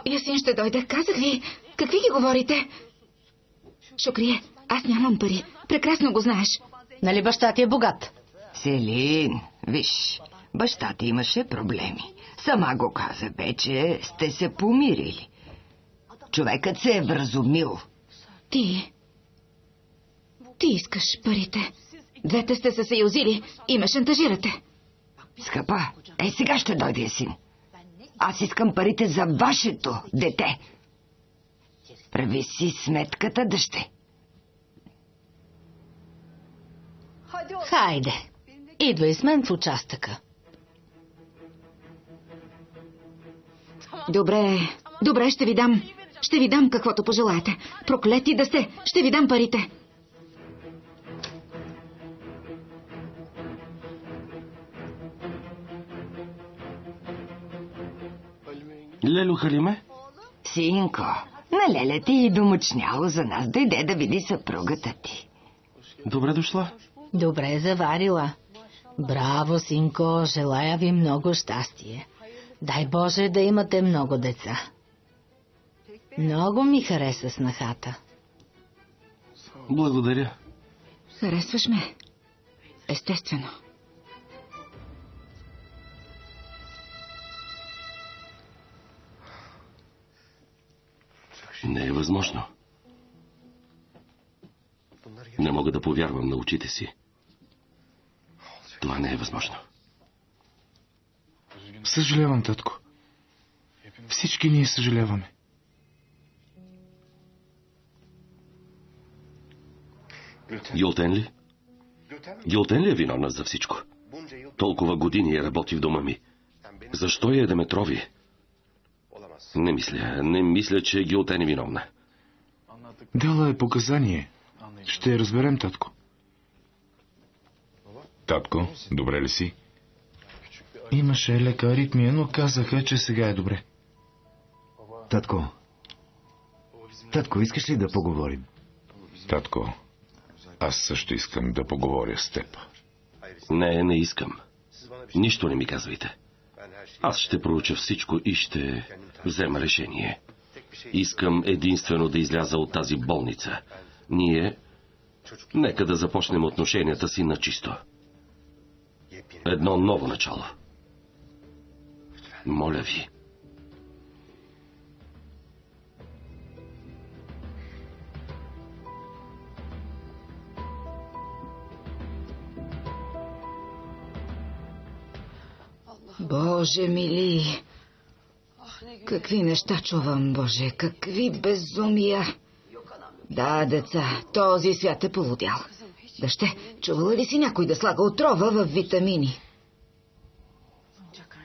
Ясин ще дойде. Казах ви. Какви ги говорите? Шукрие, аз нямам пари. Прекрасно го знаеш. Нали баща ти е богат? Селин, виж, баща ти имаше проблеми. Сама го каза вече, сте се помирили. Човекът се е вразумил. Ти искаш парите. Двете сте се съюзили и ме шантажирате. Скъпа, сега ще дойде Ясин. Аз искам парите за вашето дете. Прави си сметката, дъще. Хайде, идвай с мен в участъка. Добре, ще ви дам. Ще ви дам каквото пожелаете. Проклети да сте, ще ви дам парите. Лелю Халиме? Синко, на Леля ти и домъчняло за нас. Дойде да види съпругата ти. Добре дошла. Добре заварила. Браво, синко, желая ви много щастие. Дай Боже да имате много деца. Много ми хареса снахата. Благодаря. Харесваш ме? Естествено. Не е възможно. Не мога да повярвам на очите си. Това не е възможно. Съжалявам, татко. Всички ние съжаляваме. Гюлтен ли? Гюлтен ли е виновна за всичко? Толкова години е работи в дома ми. Защо я Деметрови? Не мисля, че Гюлтен е виновна. Дала е показание. Ще разберем, татко. Татко, добре ли си? Имаше лека аритмия, но казаха, че сега е добре. Татко, искаш ли да поговорим? Татко, аз също искам да поговоря с теб. Не искам. Нищо не ми казвайте. Аз ще проуча всичко и ще взема решение. Искам единствено да изляза от тази болница. Нека да започнем отношенията си на чисто. Едно ново начало. Моля ви. Боже мили! Какви неща чувам, Боже, какви безумия! Да, деца, този свят е полудял. Дъще, чувала ли си някой да слага отрова в витамини?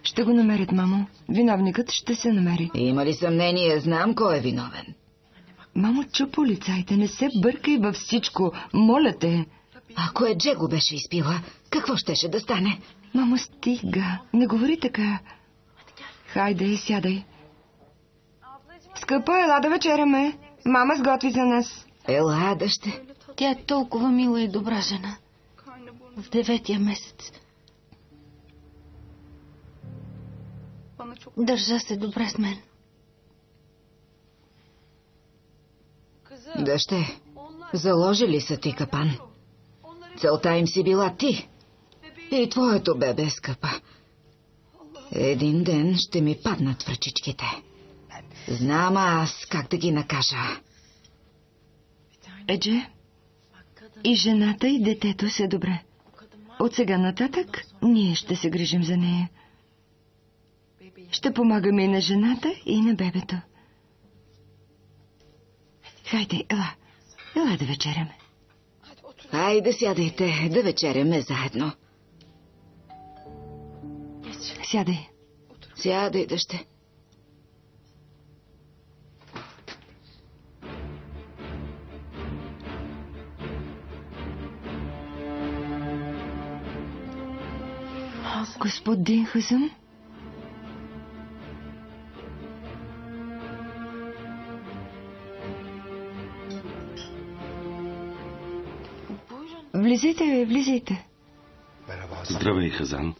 Ще го намерят, мамо. Виновникът ще се намери. Има ли съмнение? Знам кой е виновен. Мамо, чу полицайите, не се бъркай във всичко. Моля те. Ако Едже го беше изпила, какво щеше да стане? Мамо, стига. Не говори така. Хайде, сядай. Скъпа, ела да вечеряме. Мама сготви за нас. Ела, дъще. Тя е толкова мила и добра жена. В 9-я месец. Държа се добре с мен. Дъще, заложили са ти капан. Целта им си била ти. И твоето бебе, скъпа. Един ден ще ми паднат в ръчичките. Знам аз как да ги накажа. Едже, и жената, и детето са добре. От сега нататък ние ще се грижим за нея. Ще помагаме и на жената, и на бебето. Хайде, ела да вечеряме. Хайде, сядайте, да вечеряме заедно. Сядай. Сядай, дъще. Господин Хъзъм? Влизайте. Здравей, Хазан.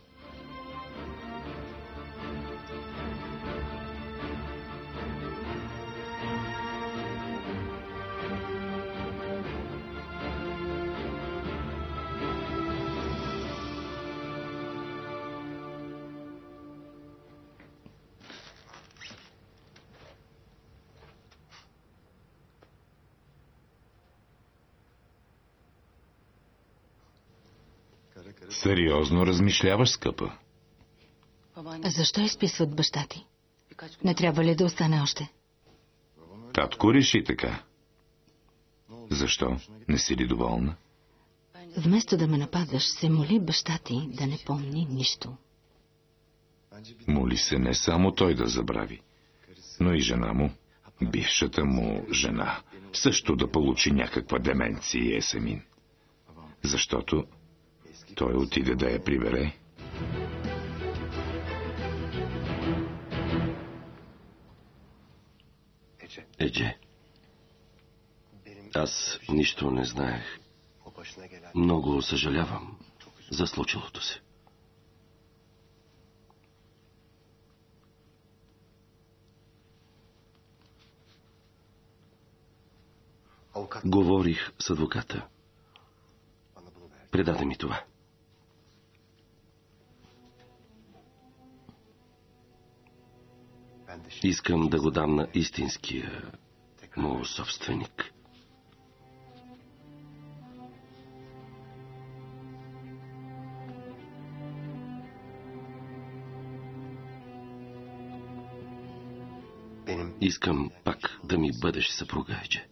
Сериозно размишляваш, скъпа. Защо изписват баща ти? Не трябва ли да остане още? Татко реши така. Защо? Не си ли доволна? Вместо да ме нападаш, се моли баща ти да не помни нищо. Моли се не само той да забрави, но и жена му, бившата му жена, също да получи някаква деменция, Есемин. Защото той отиде да я прибере. Едже, аз нищо не знаех. Много съжалявам за случилото се. Говорих с адвоката. Предаде ми това. Искам да го дам на истинския му собственик. Искам пак да ми бъдеш съпруга, Едже.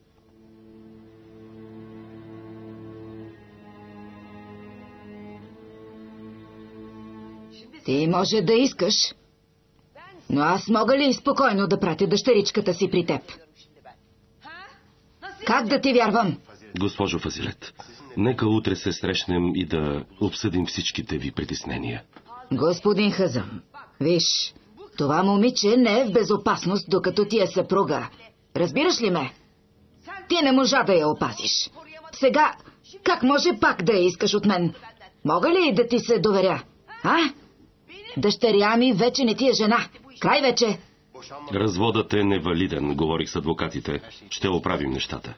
Ти може да искаш, но аз мога ли спокойно да пратя дъщеричката си при теб? Как да ти вярвам? Госпожо Фазилет, нека утре се срещнем и да обсъдим всичките ви притеснения. Господин Хазъм, виж, това момиче не е в безопасност, докато ти е съпруга. Разбираш ли ме? Ти не можа да я опазиш. Сега, как може пак да я искаш от мен? Мога ли да ти се доверя? А? Дъщеря ми вече не ти е жена. Край вече. Разводът е невалиден, говорих с адвокатите. Ще оправим нещата.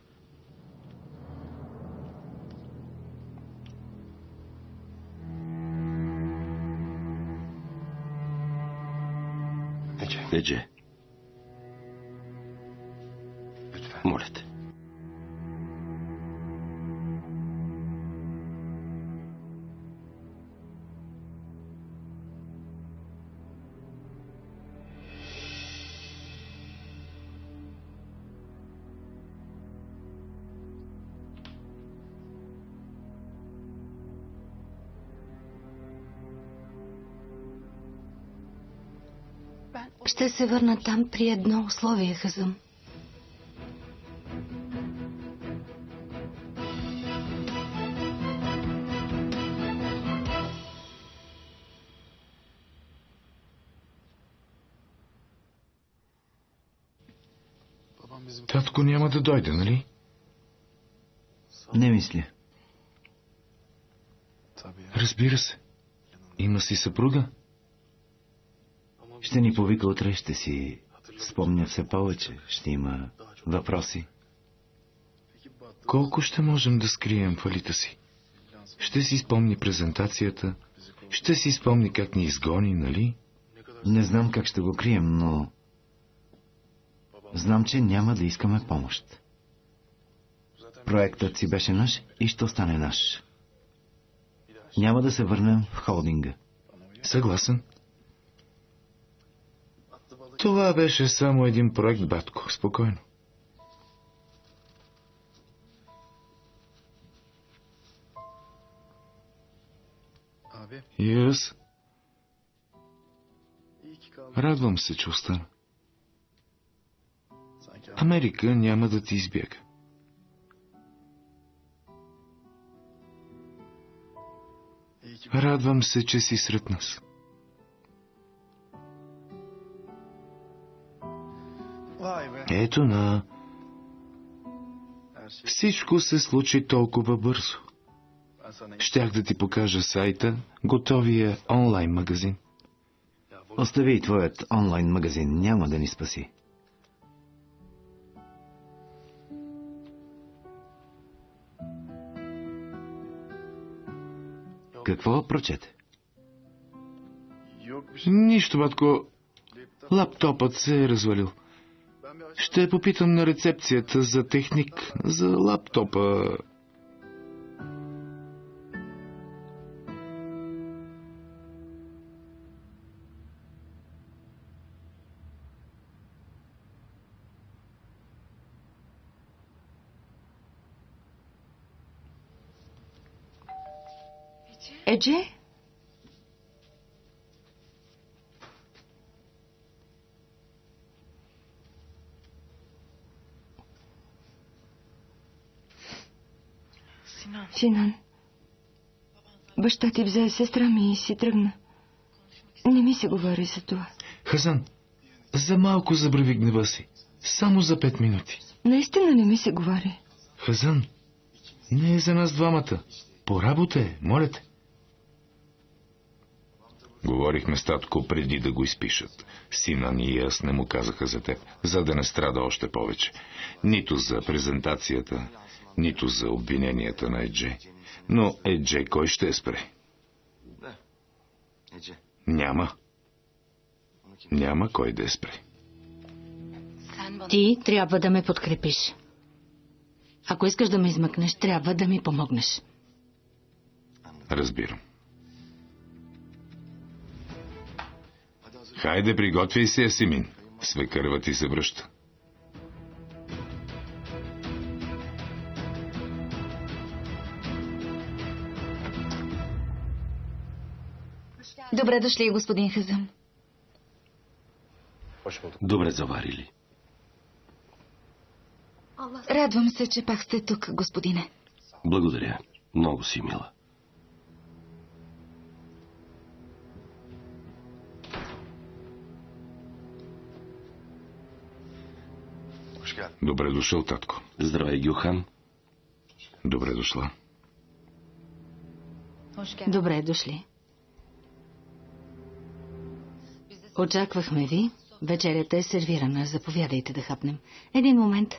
Едже. Моля те. Ще се върна там при едно условие, Хазъм. Татко няма да дойде, нали? Не мисля. Разбира се. Има си съпруга. Ще ни повика утре, ще си спомня все повече. Ще има въпроси. Колко ще можем да скрием фалита си? Ще си спомни презентацията, ще си спомни как ни изгони, нали? Не знам как ще го крием, но знам, че няма да искаме помощ. Проектът си беше наш и ще остане наш. Няма да се върнем в холдинга. Съгласен. Това беше само един проект, батко. Спокойно. И аз. Радвам се, че остана. Америка няма да ти избяга. Радвам се, че си сред нас. Ето на... Всичко се случи толкова бързо. Щях да ти покажа сайта, готовия онлайн магазин. Остави твоят онлайн магазин, няма да ни спаси. Какво прочете? Нищо, батко. Лаптопът се е развалил. Ще попитам на рецепцията за техник, за лаптопа. Едже? Синан, баща ти взе сестра ми и си тръгна. Не ми се говори за това. Хазан, за малко забрави гнева си. Само за 5 минути. Наистина не ми се говори. Хазан, не е за нас двамата. По работа е, моля те. Говорихме с татко преди да го изпишат. Синан и аз не му казаха за теб, за да не страда още повече. Нито за презентацията, нито за обвиненията на Едже. Но Едже кой ще спре? Няма. Няма кой да спре. Ти трябва да ме подкрепиш. Ако искаш да ме измъкнеш, трябва да ми помогнеш. Разбирам. Хайде, приготвяй се, Есемин. Свекърва ти се връща. Добре дошли, господин Хазан. Добре заварили. Радвам се, че пак сте тук, господине. Благодаря. Много си мила. Добре дошъл, татко. Здравей, Гюхан. Добре дошла. Добре дошли. Очаквахме ви. Вечерята е сервирана. Заповядайте да хапнем. Един момент.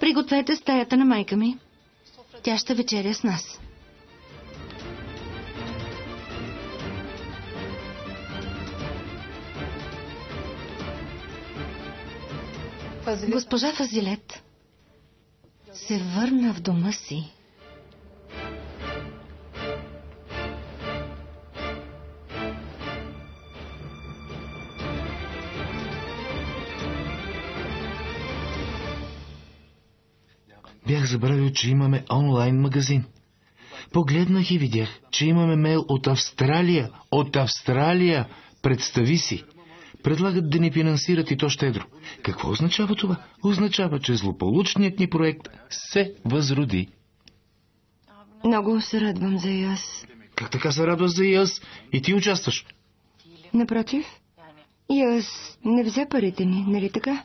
Пригответе стаята на майка ми. Тя ще вечеря с нас. Госпожа Фазилет се върна в дома си. Бях забравил, че имаме онлайн магазин. Погледнах и видях, че имаме мейл от Австралия. От Австралия! Представи си! Предлагат да ни финансират и то щедро. Какво означава това? Означава, че злополучният ни проект се възроди. Много се радвам за ИАС. Как така се радваш за ИАС? И ти участваш? Напротив, ИАС не взе парите ни, нали така?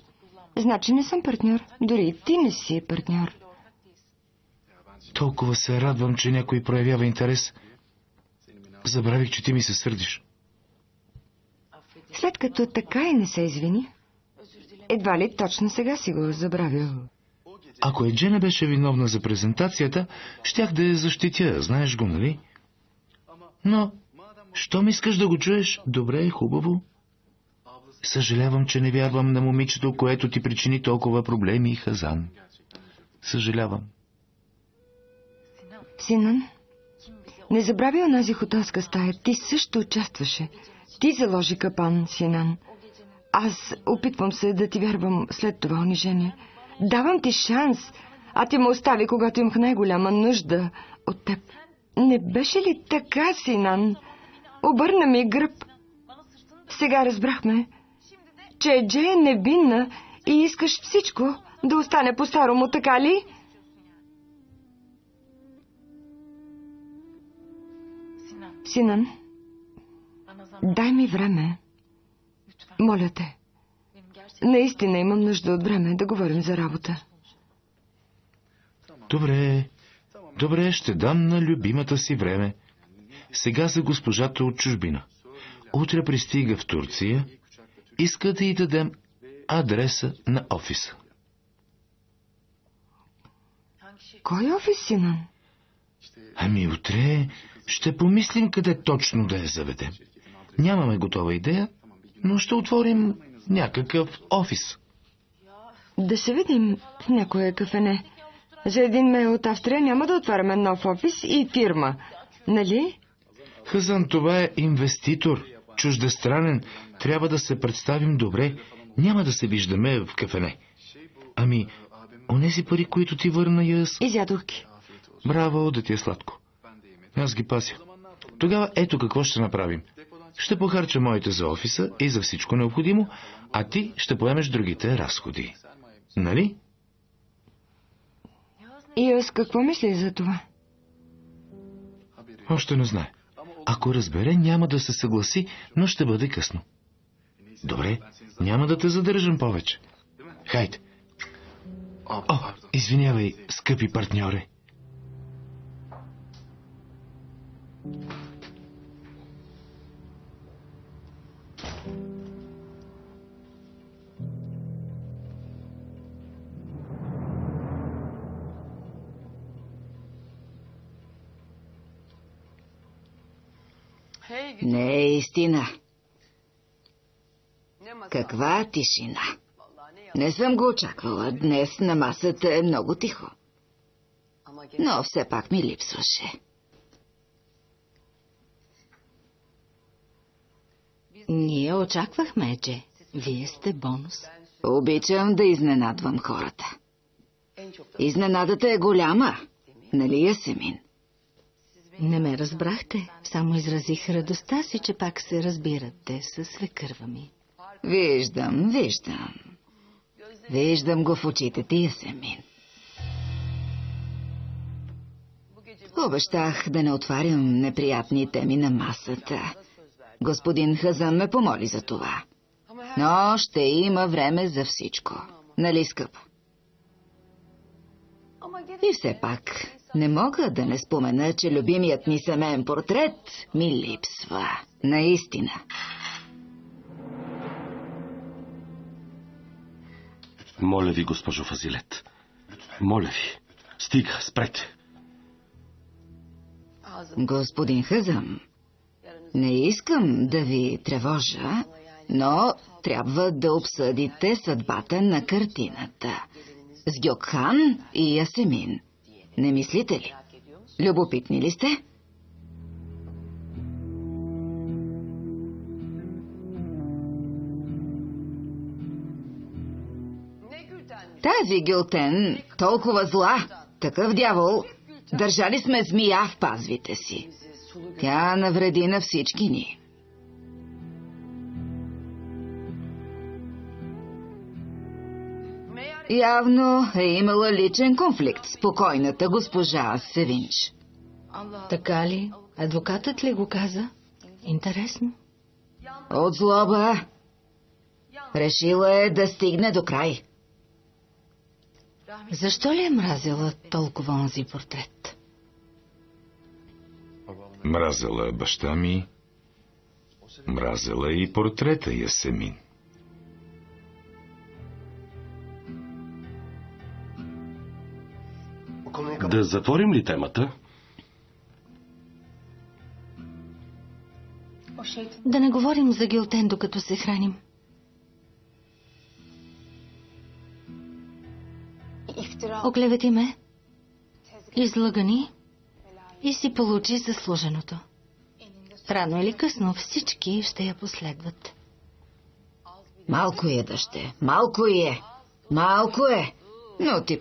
Значи не съм партньор. Дори и ти не си партньор. Толкова се радвам, че някой проявява интерес. Забравих, че ти ми се сърдиш. След като така и не се извини, едва ли точно сега си го забравил. Ако Едже не беше виновна за презентацията, щях да я защитя, знаеш го, нали? Но, щом искаш да го чуеш, добре, хубаво. Съжалявам, че не вярвам на момичето, което ти причини толкова проблеми, Хазан. Съжалявам. Синан, не забрави онази хотелска стая. Ти също участваше. Ти заложи капан, Синан. Аз опитвам се да ти вярвам след това унижение. Давам ти шанс, а ти ме остави, когато имах най-голяма нужда от теб. Не беше ли така, Синан? Обърна ми гръб. Сега разбрахме, че Едже е невинна и искаш всичко да остане по-старому, така ли? Синан, дай ми време. Моля те. Наистина имам нужда от време да говорим за работа. Добре, ще дам на любимата си време. Сега за госпожата от чужбина. Утре пристига в Турция. Иска да й дадем адреса на офиса. Кой офис, Синан? Ами утре ще помислим къде точно да я заведем. Нямаме готова идея, но ще отворим някакъв офис. Да се видим в някое кафене. За един мейл от Австрия няма да отваряме нов офис и фирма, нали? Хазан, това е инвеститор, чуждестранен. Трябва да се представим добре. Няма да се виждаме в кафене. Ами, онези пари, които ти върна, изядох ги. Браво, да ти е сладко. Аз ги пася. Тогава ето какво ще направим. Ще похарча моите за офиса и за всичко необходимо, а ти ще поемеш другите разходи. Нали? И аз какво мисли за това? Още не знае. Ако разбере, няма да се съгласи, но ще бъде късно. Добре, няма да те задържам повече. Хайде. О, извинявай, скъпи партньоре. Не е истина. Каква тишина. Не съм го очаквала. Днес на масата е много тихо. Но все пак ми липсваше. Ние очаквахме, че вие сте бонус. Обичам да изненадвам хората. Изненадата е голяма. Нали, Ясемин? Не ме разбрахте. Само изразих радостта си, че пак се разбирате със свекърва ми. Виждам. Виждам го в очите ти, Ясемин. Обещах да не отварям неприятни теми на масата. Господин Хазан ме помоли за това. Но ще има време за всичко. Нали, скъпа? И все пак, не мога да не спомена, че любимият ми семейен портрет ми липсва. Наистина. Моля ви, госпожо Фазилет. Моля ви. Стига, спрете. Господин Хазам, не искам да ви тревожа, но трябва да обсъдите съдбата на картината с Гьокхан и Ясемин. Не мислите ли? Любопитни ли сте? Тази Гюлтен, толкова зла, такъв дявол, държали сме змия в пазвите си. Тя навреди на всички ни. Явно е имала личен конфликт с покойната госпожа Севинч. Така ли? Адвокатът ли го каза? Интересно. От злоба. Решила е да стигне до край. Защо ли е мразила толкова онзи портрет? Мразела баща ми, мразела и портрета Ясемин. Да затворим ли темата? Да не говорим за Гюлтен, докато се храним. Оклевети ме, излъгани и си получи заслуженото. Рано или късно всички ще я последват. Малко е, дъще, малко е. Но ти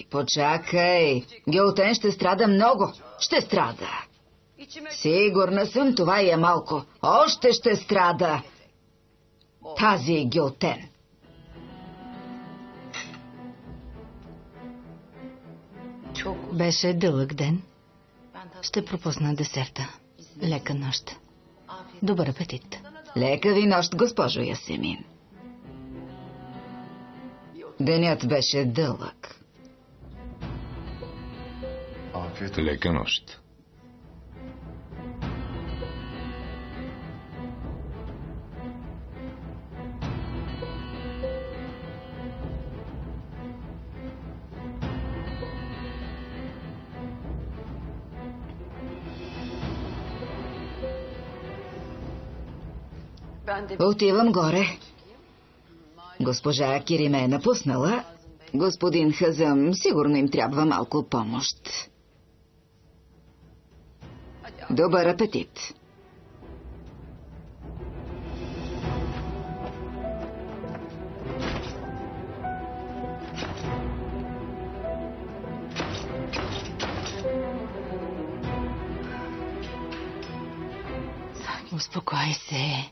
почакай. Гюлтен ще страда много. Ще страда. Сигурна съм, това е малко. Още ще страда. Тази Гюлтен. Беше дълъг ден. Ще пропусна десерта. Лека нощ. Добър апетит. Лека ви нощ, госпожо Ясемин. Денят беше дълъг. Лека нощ. Отивам горе. Госпожа Кири ме е напуснала. Господин Хазъм, сигурно им трябва малко помощ. Добър апетит. Успокой се.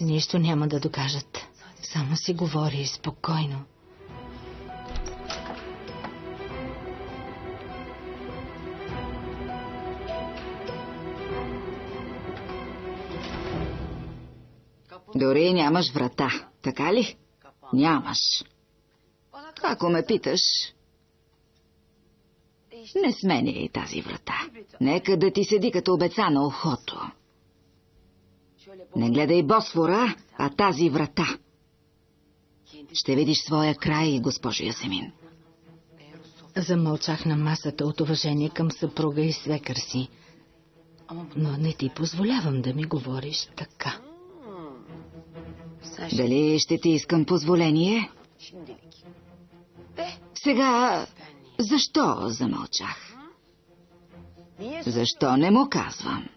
Нищо няма да докажат. Само си говори спокойно. Дори нямаш врата, така ли? Нямаш. Ако ме питаш, не сменяй тази врата. Нека да ти седи като обеца на ухото. Не гледай Босфора, а тази врата. Ще видиш своя край, госпожо Ясемин. Замълчах на масата от уважение към съпруга и свекър си. Но не ти позволявам да ми говориш така. Дали ще ти искам позволение? Сега, защо замълчах? Защо не му казвам?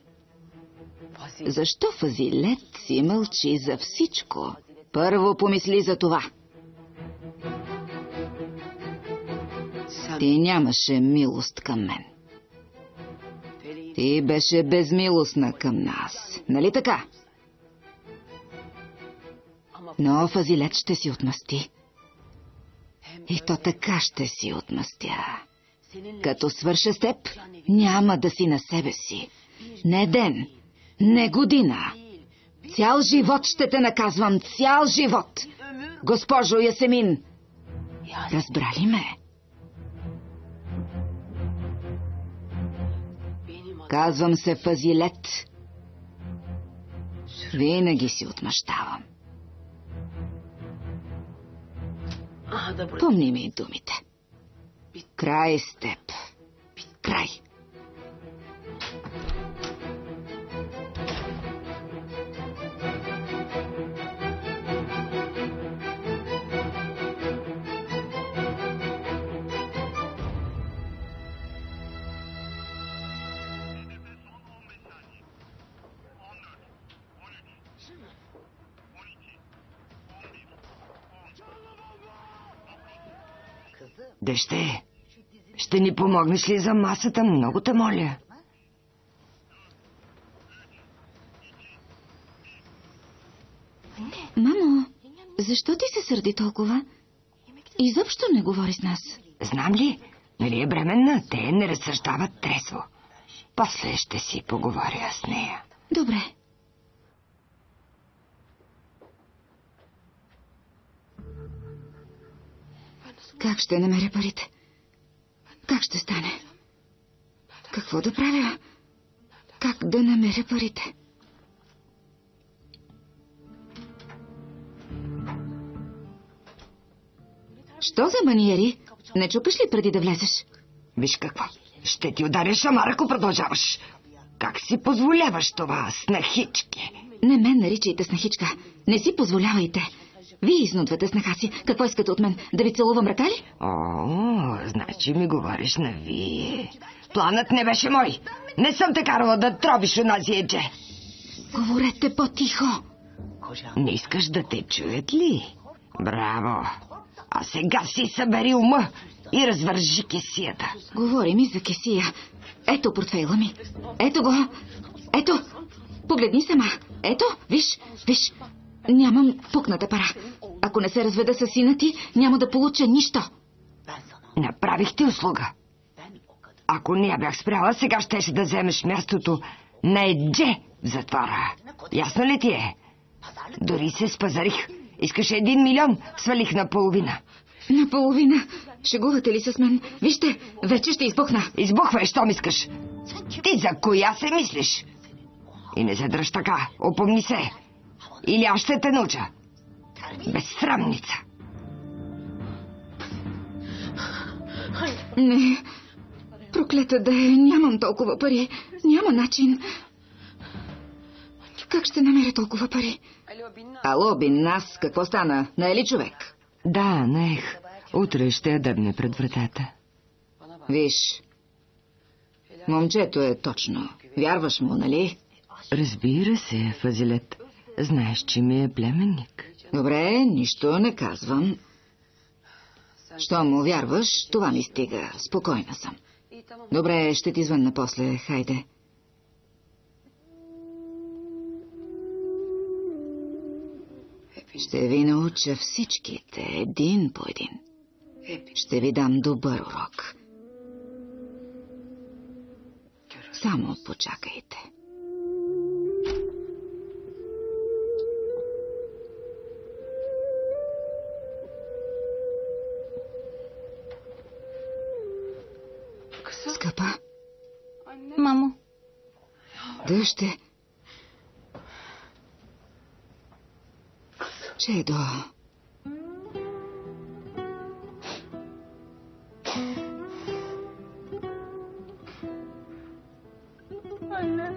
Защо Фазилет си мълчи за всичко? Първо помисли за това. Ти нямаше милост към мен. Ти беше безмилостна към нас. Нали така? Но Фазилет ще си отмъсти. И то така ще си отмъстя. Като свърша с теб, няма да си на себе си. Не ден, не година. Цял живот ще те наказвам, цял живот. Госпожо Ясемин, разбра ли ме? Казвам се Фазилет. Винаги си отмъщавам. Помни ми думите. Край с теб. Край. Деще, ще ни помогнеш ли за масата? Много те моля. Мамо, защо ти се сърди толкова? Изобщо не говори с нас. Знам ли, нали е бременна? Те не разсъждават трезво. После ще си поговоря с нея. Добре. Как ще намеря парите? Как ще стане? Какво да правя? Как да намеря парите? Що за маниери? Не чукаш ли преди да влезеш? Виж какво, ще ти ударя шамар, ако продължаваш. Как си позволяваш това, снахички? Не мен наричайте снахичка. Не си позволявайте. Вие изнудвате снаха си. Какво искате от мен? Да ви целувам ръка ли? О, значи ми говориш на вие. Планът не беше мой. Не съм те карала да тробиш онази едже. Говорете по-тихо. Не искаш да те чуят ли? Браво. А сега си събери ума и развържи кесията. Говори ми за кесия. Ето портфейла ми. Ето го. Ето. Погледни сама. Ето, виж, виж. Нямам пукната пара. Ако не се разведа с сина ти, няма да получа нищо. Направих ти услуга. Ако не я бях спряла, сега щеше да вземеш мястото На едже в затвора. Ясно ли ти е? Дори се спазарих. Искаш 1 милион, свалих на половина. Наполовина. Шегувате ли с мен? Вижте, вече ще избухна. Избухвай, щом искаш. Ти за коя се мислиш? И не се дръж така. Опомни се. Или аз ще те науча. Безсрамница. Не. Проклета да е, нямам толкова пари. Няма начин. Как ще намеря толкова пари? Ало, Бинас, какво стана? Не е ли човек? Да, нех. Утре ще я дъбне пред вратата. Виж, момчето е точно. Вярваш му, нали? Разбира се, Фазилет. Знаеш, че ми е племенник. Добре, нищо не казвам. Що му вярваш, това ми стига. Спокойна съм. Добре, ще ти звънна после, хайде. Ще ви науча всичките, един по един. Ще ви дам добър урок. Само почакайте. Скъпа. Мамо, Дъще. Чедо.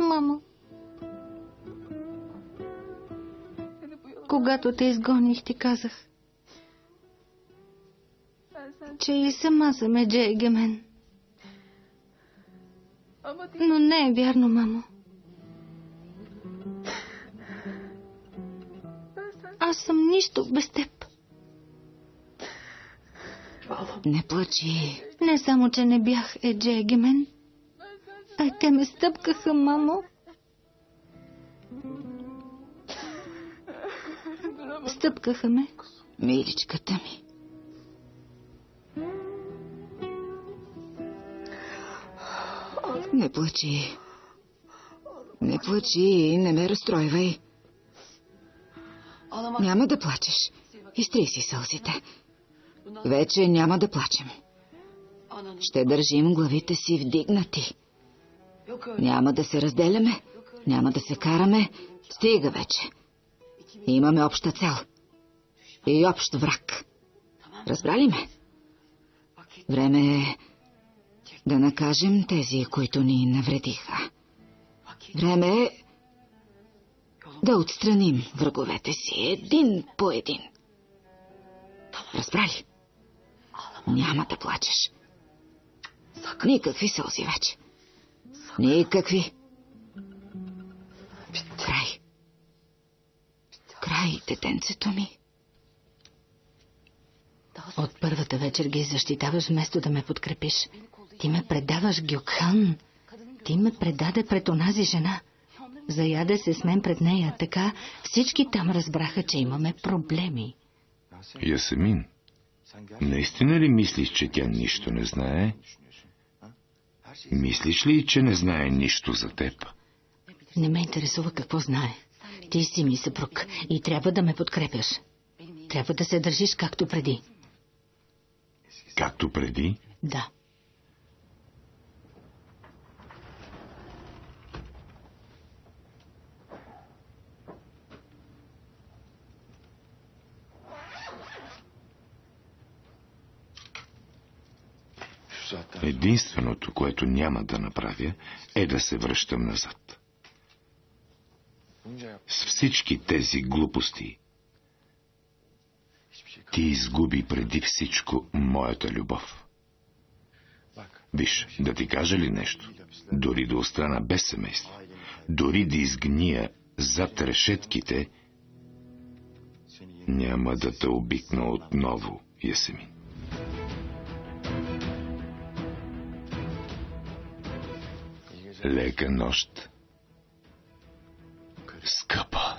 мамо. Когато те изгоних, ти казах, че и сама съм Еджегемен. Но не е вярно, мамо. Аз съм нищо без теб. Не плачи. Не само, че не бях Еджегемен, а и те ме стъпкаха, мамо. Стъпкаха ме. Миличката ми. Не плачи. Не плачи и не ме разстройвай. Няма да плачеш. Изтри си сълзите. Вече няма да плачем. Ще държим главите си вдигнати. Няма да се разделяме. Няма да се караме. Стига вече. Имаме обща цел. И общ враг. Разбрали ме? Време е да накажем тези, които ни навредиха. Време е да отстраним враговете си един по един. Разбрали? Няма да плачеш. Никакви сълзи вече. Никакви. Край. Край, детенцето ми. От първата вечер ги защитаваш, вместо да ме подкрепиш. Ти ме предаваш, Гюкхан. Ти ме предаде пред онази жена. Заяде се с мен пред нея. Така всички там разбраха, че имаме проблеми. Ясемин, наистина ли мислиш, че тя нищо не знае? Мислиш ли, че не знае нищо за теб? Не ме интересува какво знае. Ти си ми съпруг и трябва да ме подкрепяш. Трябва да се държиш както преди. Както преди? Да. Единственото, което няма да направя, е да се връщам назад. С всички тези глупости ти изгуби преди всичко моята любов. Виж, да ти кажа ли нещо? Дори да остана без семейство, дори да изгния зад решетките, няма да те обикна отново, Ясемин. Лека нощ, скъпа.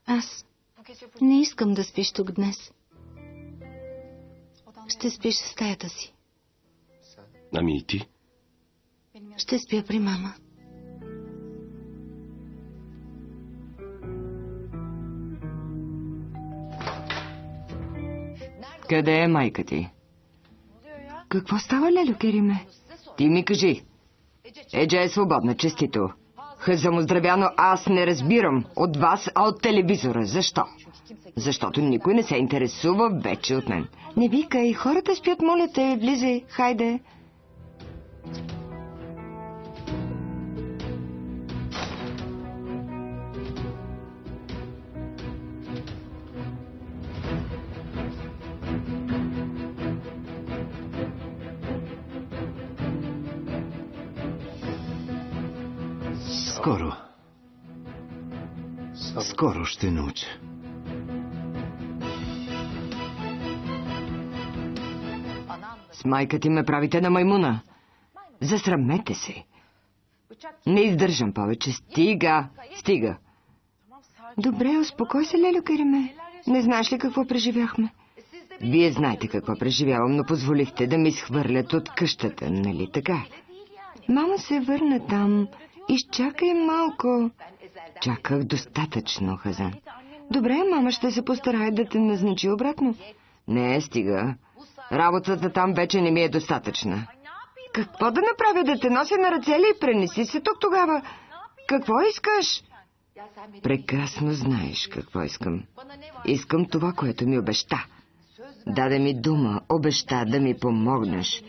Аз не искам да спиш тук днес. Ще спиш в стаята си. Ами и ти? Ще спя при мама. Къде е майка ти? Какво става, Лелю Кериме? Ти ми кажи. Еджа е свободна, честито. Хъзамоздравяно, аз не разбирам от вас, а от телевизора. Защо? Защото никой не се интересува вече от мен. Не викай, хората спят, моля те, влизай, хайде. Скоро ще науча. С майка ти ме правите на маймуна. Засрамете се. Не издържам повече. Стига, стига. Добре, успокой се, Лелю Кериме. Не знаеш ли какво преживяхме? Вие знаете какво преживявам, но позволихте да ми изхвърлят от къщата, нали така? Мама се върна там. Изчакай малко. Чаках достатъчно, Хазан. Добре, мама ще се постарае да те назначи обратно. Не, стига. Работата там вече не ми е достатъчна. Какво да направя, да те нося на ръце ли? Пренеси се тук тогава. Какво искаш? Прекрасно знаеш какво искам. Искам това, което ми обеща. Даде ми дума, обеща да ми помогнеш.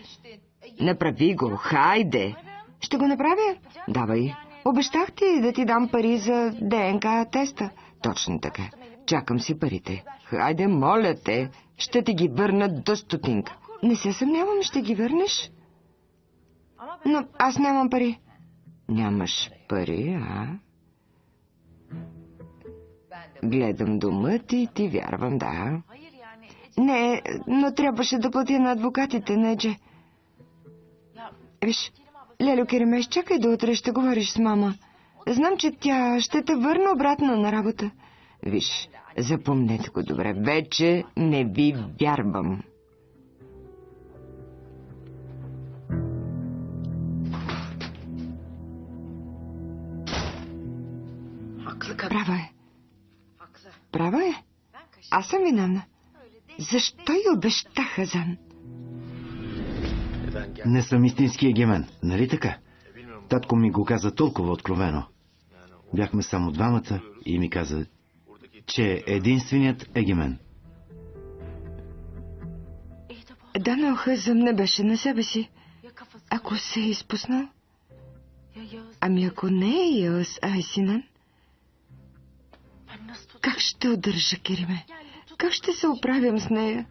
Направи го, хайде. Ще го направя? Давай. Обещах ти да ти дам пари за ДНК теста. Точно така. Чакам си парите. Хайде, моля те, ще ти ги върна до стотинка. Не се съмнявам, ще ги върнеш. Но аз нямам пари. Нямаш пари, а? Гледам дома ти и ти вярвам, да. Не, но трябваше да платя на адвокатите, на Едже. Виж, Лелю Кериме, чакай до утре, ще говориш с мама. Знам, че тя ще те върне обратно на работа. Виж, запомнете го добре, вече не ви вярвам. Права е. Права е. Аз съм виновна. Защо й обеща, Хазан? Не съм истински егемен, нали така? Татко ми го каза толкова откровено. Бяхме само двамата и ми каза, че е единственият егемен. Да, но Хазан не беше на себе си. Ако се е изпуснал? Ами ако не е Йос, а е Синан? Как ще удържа Кериме? Как ще се оправям с нея?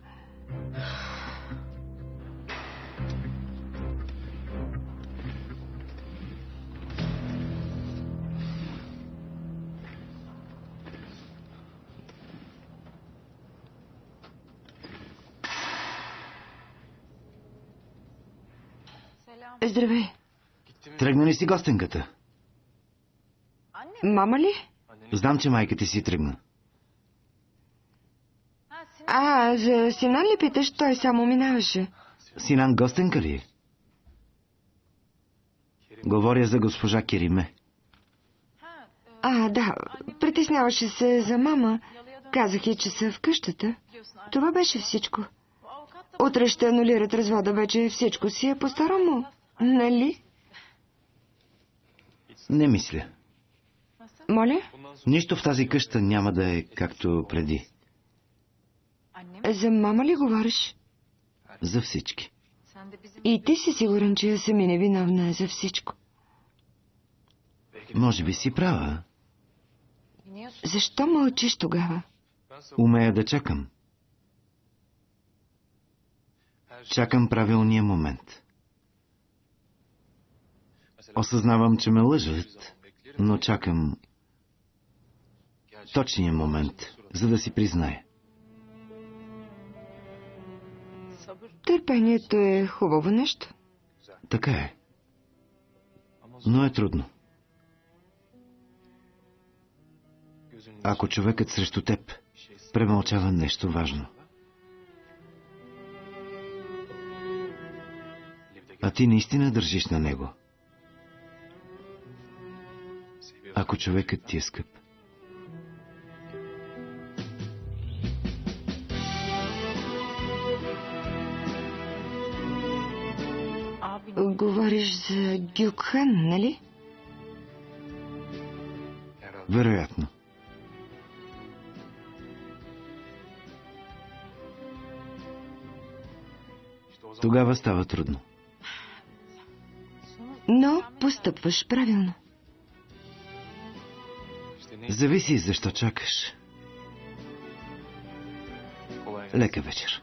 Здравей. Тръгна ли си гостенката? Мама ли? Знам, че майка ти си тръгна. За Синан ли питаш? Той само минаваше. Синан гостенка ли е? Говоря за госпожа Кериме. Да, притесняваше се за мама. Казах й, че са в къщата. Това беше всичко. Утре ще анулират развода, вече всичко си е по-старому. Нали? Не мисля. Моля? Нищо в тази къща няма да е както преди. За мама ли говориш? За всички. И ти си сигурен, че я съм и невиновна за всичко? Може би си права. Защо мълчиш тогава? Умея да чакам. Чакам правилния момент. Осъзнавам, че ме лъжат, но чакам точния момент, за да си призная. Търпението е хубаво нещо. Така е. Но е трудно. Ако човекът срещу теб премълчава нещо важно, а ти наистина държиш на него, ако човекът ти е скъп, Говориш за Гюкхан, нали? вероятно. Тогава става трудно. Но постъпваш правилно. Зависи защо чакаш. Лека вечер.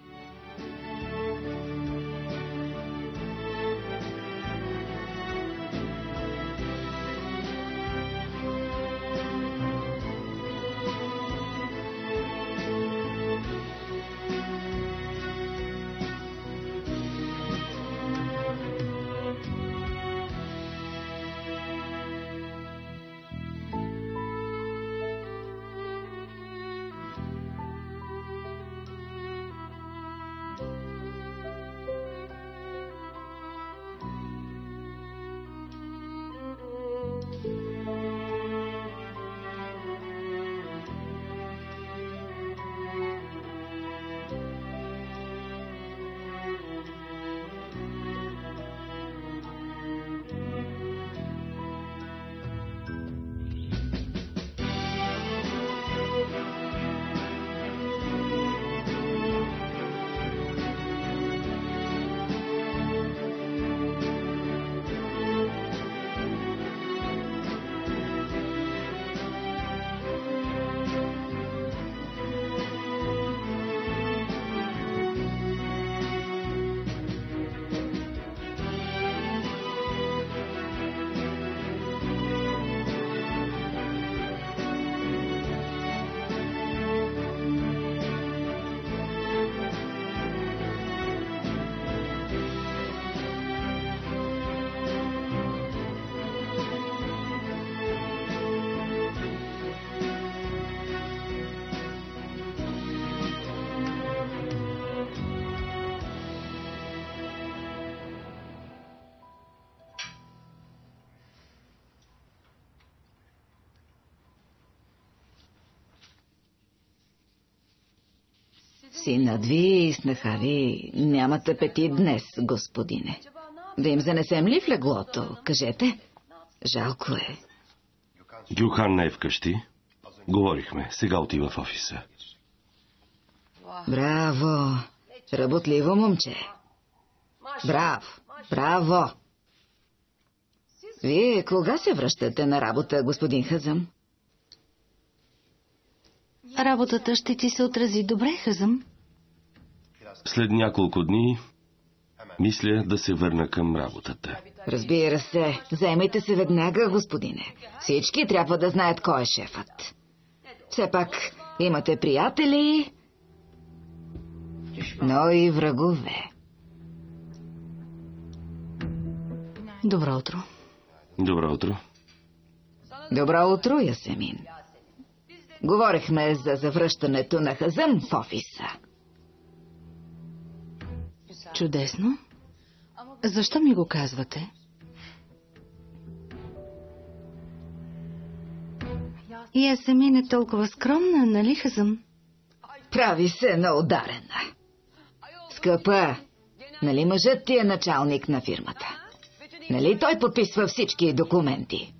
Синът ви и снаха ви нямат апетит днес, господине. Да им занесем ли в леглото? Кажете. Жалко е. Гюхан не е вкъщи. Говорихме. Сега отива в офиса. Браво! Работливо момче. Браво! Браво! Вие кога се връщате на работа, господин Хазъм? Работата ще ти се отрази добре, Хазъм. След няколко дни мисля да се върна към работата. Разбира се. Заемайте се веднага, господине. Всички трябва да знаят кой е шефът. Все пак имате приятели, но и врагове. Добро утро. Добро утро. Добро утро, Ясемин. Говорихме за завръщането на Хазъм в офиса. Чудесно. Защо ми го казвате? Ясемин е толкова скромна, нали, Хазъм? Прави се на ударена. Скъпа, нали мъжът ти е началник на фирмата? Нали той подписва всички документи?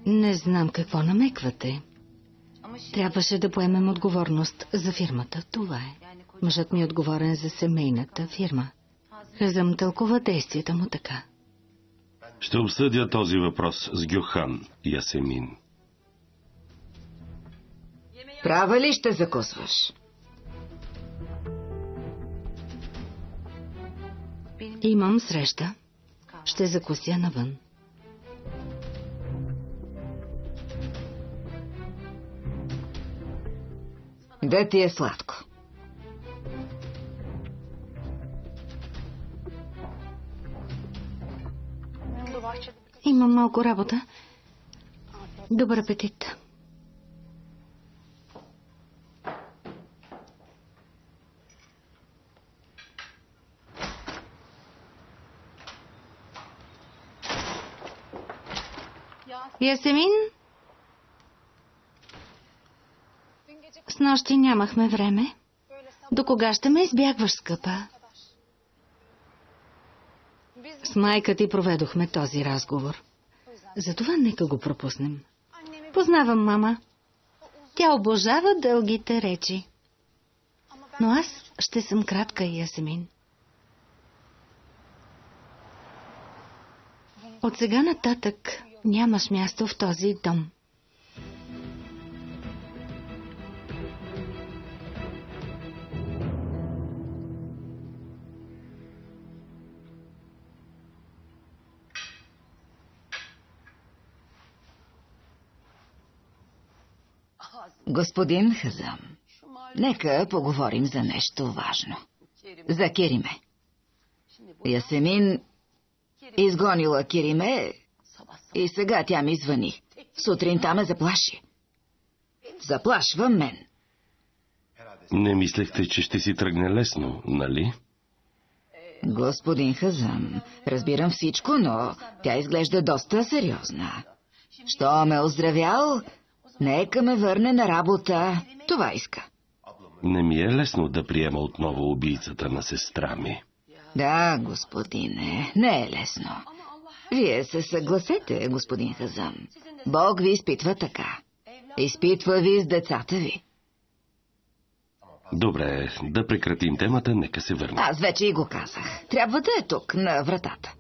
Не знам какво намеквате. Трябваше да поемем отговорност за фирмата. Това е. Мъжът ми е отговорен за семейната фирма. Хазъм тълкува действията му така. Ще обсъдя този въпрос с Гюхан и Ясемин. Права ли ще закусваш? Имам среща. Ще закуся навън. Да ти е сладко. Имам малко работа. Добър апетит. Ясемин? Снощи нямахме време. До кога ще ме избягваш, скъпа? С майка ти проведохме този разговор. Затова нека го пропуснем. Познавам мама. Тя обожава дългите речи. Но аз ще съм кратка, Ясемин. От сега нататък нямаш място в този дом. Господин Хазам, нека поговорим за нещо важно. За Кериме. Ясемин изгонила Кериме и сега тя ми звъни. Сутринта ме заплаши. Заплашва мен. Не мислехте, че ще си тръгне лесно, нали? Господин Хазам, разбирам всичко, но тя изглежда доста сериозна. Що ме оздравял, нека ме върне на работа. Това иска. Не ми е лесно да приема отново убийцата на сестра ми. Да, господине, не е лесно. Вие се съгласете, господин Хазам. Бог ви изпитва така. Изпитва ви с децата ви. Добре, да прекратим темата, нека се върнем. Аз вече и го казах. Трябва да е тук, на вратата.